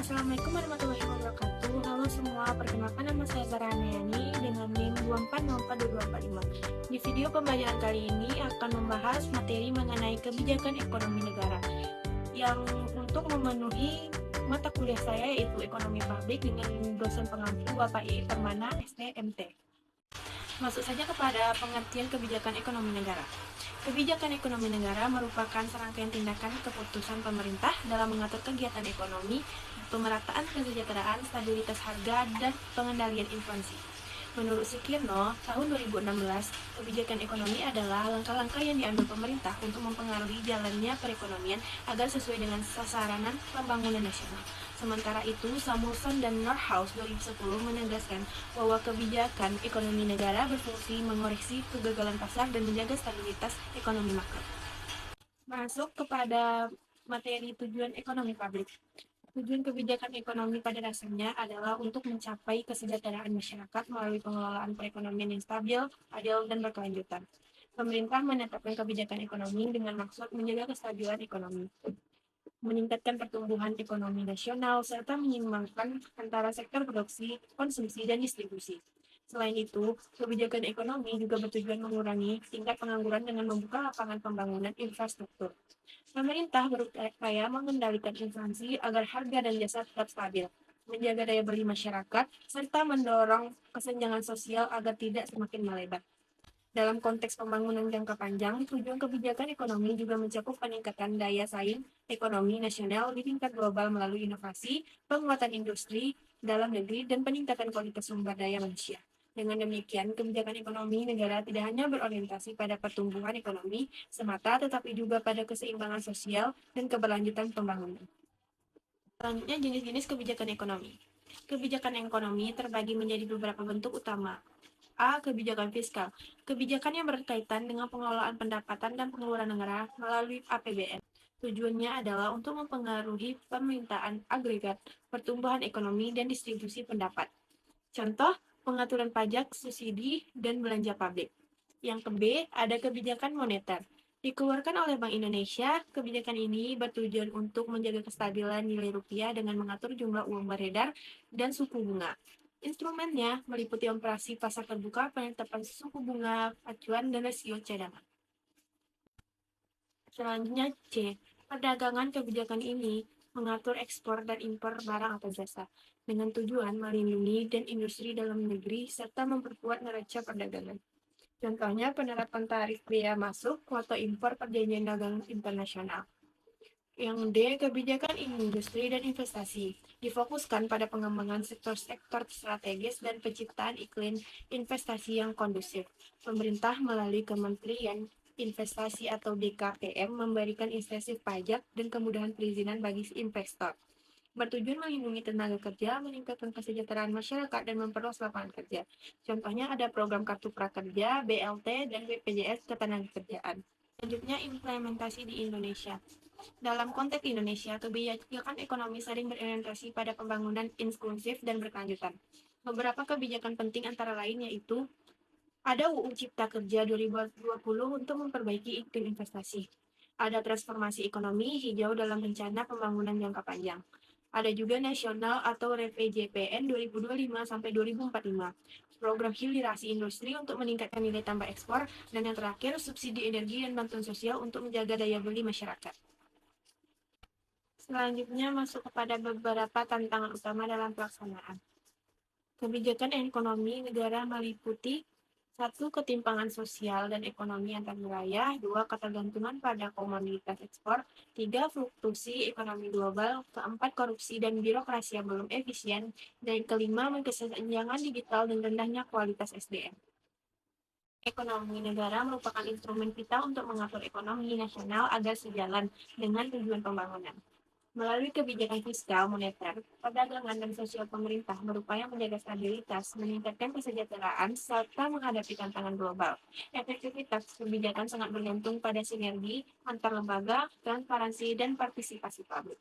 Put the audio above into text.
Assalamualaikum warahmatullahi wabarakatuh. Halo semua, perkenalkan nama saya Zara Hanayani dengan NIM 24042245. Di video pembelajaran kali ini akan membahas materi mengenai kebijakan ekonomi negara yang untuk memenuhi mata kuliah saya yaitu ekonomi publik dengan dosen pengampu Bapak I. Permana STMT. Masuk saja kepada pengertian kebijakan ekonomi negara. Kebijakan ekonomi negara merupakan serangkaian tindakan keputusan pemerintah dalam mengatur kegiatan ekonomi, pemerataan kesejahteraan, stabilitas harga, dan pengendalian inflasi. Menurut Sukirno, tahun 2016, kebijakan ekonomi adalah langkah-langkah yang diambil pemerintah untuk mempengaruhi jalannya perekonomian agar sesuai dengan sasaran pembangunan nasional. Sementara itu, Samuelson dan Northouse 2010 menegaskan bahwa kebijakan ekonomi negara berfungsi mengoreksi kegagalan pasar dan menjaga stabilitas ekonomi makro. Masuk kepada materi tujuan ekonomi publik. Tujuan kebijakan ekonomi pada dasarnya adalah untuk mencapai kesejahteraan masyarakat melalui pengelolaan perekonomian yang stabil, adil, dan berkelanjutan. Pemerintah menetapkan kebijakan ekonomi dengan maksud menjaga kestabilan ekonomi, meningkatkan pertumbuhan ekonomi nasional, serta menyeimbangkan antara sektor produksi, konsumsi, dan distribusi. Selain itu, kebijakan ekonomi juga bertujuan mengurangi tingkat pengangguran dengan membuka lapangan pembangunan infrastruktur. Pemerintah berupaya mengendalikan inflasi agar harga dan jasa tetap stabil, menjaga daya beli masyarakat, serta mendorong kesenjangan sosial agar tidak semakin melebar. Dalam konteks pembangunan jangka panjang, tujuan kebijakan ekonomi juga mencakup peningkatan daya saing ekonomi nasional di tingkat global melalui inovasi, penguatan industri dalam negeri, dan peningkatan kualitas sumber daya manusia. Dengan demikian, kebijakan ekonomi negara tidak hanya berorientasi pada pertumbuhan ekonomi semata, tetapi juga pada keseimbangan sosial dan keberlanjutan pembangunan. Selanjutnya, jenis-jenis kebijakan ekonomi. Kebijakan ekonomi terbagi menjadi beberapa bentuk utama. A. Kebijakan fiskal. Kebijakan yang berkaitan dengan pengelolaan pendapatan dan pengeluaran negara melalui APBN. Tujuannya adalah untuk mempengaruhi permintaan agregat, pertumbuhan ekonomi, dan distribusi pendapat. Contoh, pengaturan pajak, subsidi, dan belanja publik. Yang ke B, ada kebijakan moneter. Dikeluarkan oleh Bank Indonesia, kebijakan ini bertujuan untuk menjaga kestabilan nilai rupiah dengan mengatur jumlah uang beredar dan suku bunga. Instrumennya meliputi operasi pasar terbuka, penetapan suku bunga acuan, dan rasio cadangan. Selanjutnya C. Perdagangan. Kebijakan ini mengatur ekspor dan impor barang atau jasa dengan tujuan melindungi dan industri dalam negeri serta memperkuat neraca perdagangan. Contohnya penerapan tarif bea masuk, kuota impor, perjanjian dagang internasional. Yang D. Kebijakan industri dan investasi. Difokuskan pada pengembangan sektor-sektor strategis dan penciptaan iklim investasi yang kondusif. Pemerintah melalui Kementerian Investasi atau BKPM memberikan insentif pajak dan kemudahan perizinan bagi investor. Bertujuan melindungi tenaga kerja, meningkatkan kesejahteraan masyarakat, dan memperluas lapangan kerja. Contohnya ada program Kartu Prakerja, BLT, dan BPJS Ketenagakerjaan. Selanjutnya, implementasi di Indonesia. Dalam konteks Indonesia, kebijakan ekonomi sering berorientasi pada pembangunan inklusif dan berkelanjutan. Beberapa kebijakan penting antara lain yaitu ada UU Cipta Kerja 2020 untuk memperbaiki iklim investasi. Ada transformasi ekonomi hijau dalam rencana pembangunan jangka panjang. Ada juga nasional atau RPJPN 2025-2045, program hilirisasi industri untuk meningkatkan nilai tambah ekspor, dan yang terakhir subsidi energi dan bantuan sosial untuk menjaga daya beli masyarakat. Selanjutnya masuk kepada beberapa tantangan utama dalam pelaksanaan. Kebijakan ekonomi negara meliputi 1. Ketimpangan sosial dan ekonomi antar wilayah. 2. Ketergantungan pada komoditas ekspor. 3. Fluktuasi ekonomi global. 4. Korupsi dan birokrasi yang belum efisien. Dan 5. Kesenjangan digital dan rendahnya kualitas SDM. Ekonomi negara merupakan instrumen vital untuk mengatur ekonomi nasional agar sejalan dengan tujuan pembangunan. Melalui kebijakan fiskal, moneter, perdagangan, dan sosial pemerintah berupaya menjaga stabilitas, meningkatkan kesejahteraan, serta menghadapi tantangan global. Efektivitas kebijakan sangat bergantung pada sinergi antar lembaga, transparansi, dan partisipasi publik.